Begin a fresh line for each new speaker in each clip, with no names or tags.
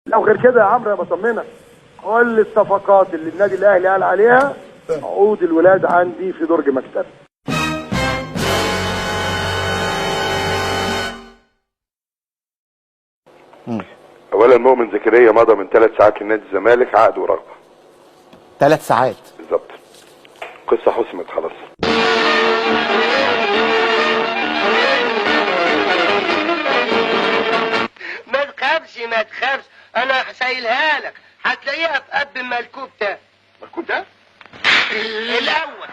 لو غير كده يا عمرو بطمنك، كل الصفقات اللي النادي الاهلي قال عليها عقود الولاد عندي في درج مكتبي.
اولا مؤمن زكريا مضى من 3 ساعات لنادي الزمالك عقد ورغبه.
3 ساعات
بالظبط. قصه حسمت خلاص.
ما تخافش انا سايلها لك، هتلاقيها في قلب الملكوب ده.
الملكوب ده؟
الاول.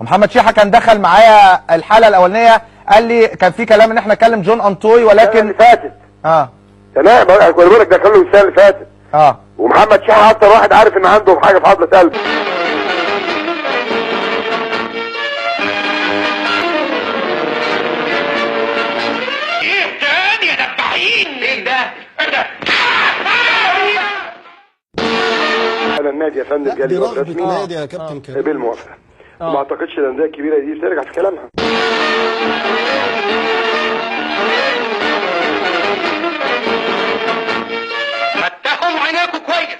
محمد شيحة كان دخل معايا الحلقه الاولانيه، قال لي كان في كلام ان احنا نكلم جون انطوي، ولكن
اللي فاتت
تمام. انا بقول لك ده كان له السنه اللي فاتت. ومحمد شيحة اكتر واحد عارف ان عنده حاجه في عضله قلب.
ايه تاني يا دباحين؟ ايه ده؟
انا النادي يا فندم جالي
دي رغبة
رسمي
نادي يا كابتن كريم
بالموافقه. وما اعتقدش الانديه الكبيره دي ترجع في كلامها.
فتحوا عينيكم كويس.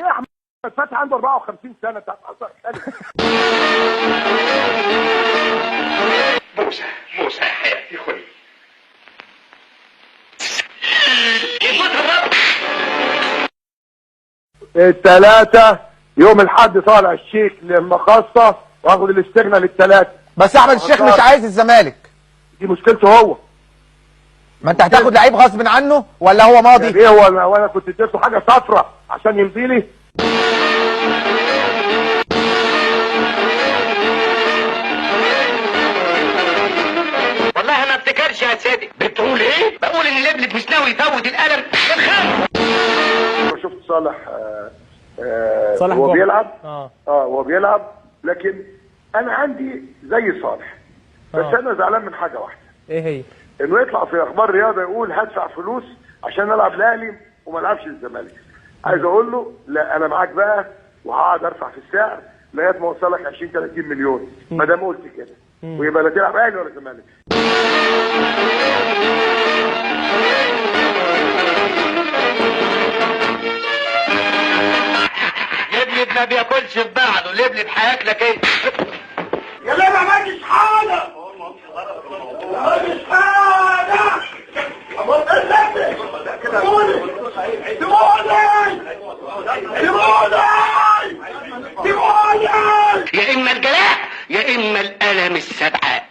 يا احمد فتحي عنده 54 سنه، انت هتحصل خالد.
موسى حياتي خلي.
الثلاثه يوم الاحد طالع الشيك للمخصص واخد الاستغنى للثلاثه.
بس احمد الشيخ مش عايز الزمالك،
دي مشكلته هو.
ما انت هتاخد لعيب غصب عنه ولا هو ماضي؟
يعني ايه هو؟ وانا كنت اديته حاجه صفرة عشان يمضي لي؟
والله ما افتكرش يا سيدي. بتقول ايه؟ بقول ان لبلب مش ناوي يفوت القلم الخامس.
شفت صالح هو بيلعب هو بيلعب، لكن انا عندي زي صالح، بس انا زعلان من حاجه واحده.
ايه هي؟
انه يطلع في اخبار رياضه يقول هدفع فلوس عشان العب الاهلي وما العبش الزمالك. عايز اقول له لا، انا معاك بقى وهقعد ارفع في السعر لغايه ما اوصلك 20 30 مليون ما دام قلت كده، ويبقى لا تلعب اهلي ولا زمالك.
لبلب ما بياكلش في بعضه، لبلب هياكلك ايه؟
يا ليه ما عملتش حاجه؟ ما عملتش حاجه.
يا اما الجلاء يا اما الالم السبعاء.